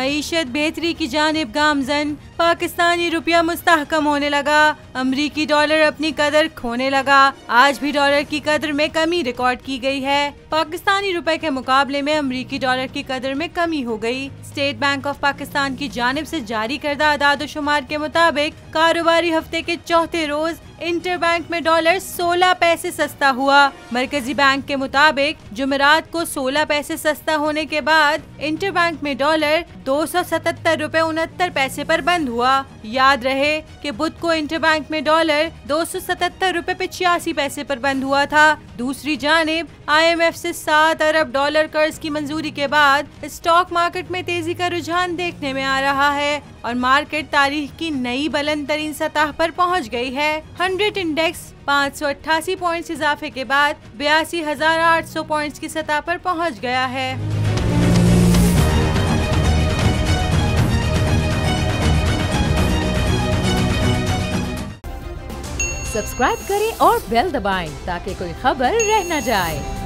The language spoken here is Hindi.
मईशत बेहतरी की जानिब गामजन, पाकिस्तानी रुपया मुस्तहकम होने लगा, अमरीकी डॉलर अपनी कदर खोने लगा। आज भी डॉलर की कदर में कमी रिकॉर्ड की गई है। पाकिस्तानी रुपए के मुकाबले में अमरीकी डॉलर की कदर में कमी हो गई। स्टेट बैंक ऑफ पाकिस्तान की जानिब से जारी करदा आदाद-ओ-शुमार के मुताबिक कारोबारी हफ्ते के चौथे रोज इंटर बैंक में डॉलर 16 पैसे सस्ता हुआ। मरकजी बैंक के मुताबिक जुमेरात को 16 पैसे सस्ता होने के बाद इंटर बैंक में डॉलर 277 रुपए 69 पैसे पर बंद हुआ। याद रहे कि बुध को इंटर बैंक में डॉलर 277 रुपए 85 पैसे पर बंद हुआ था। दूसरी जानिब IMF से 7 अरब डॉलर कर्ज की मंजूरी के बाद स्टॉक मार्केट में तेजी का रुझान देखने में आ रहा है और मार्केट तारीख की नई बुलंद तरीन सतह पर पहुंच गई है। 100 इंडेक्स 588 पॉइंट्स इजाफे के बाद 82,800 पॉइंट्स की सतह पर पहुंच गया है। सब्सक्राइब करें और बेल दबाएं ताकि कोई खबर रह न जाए।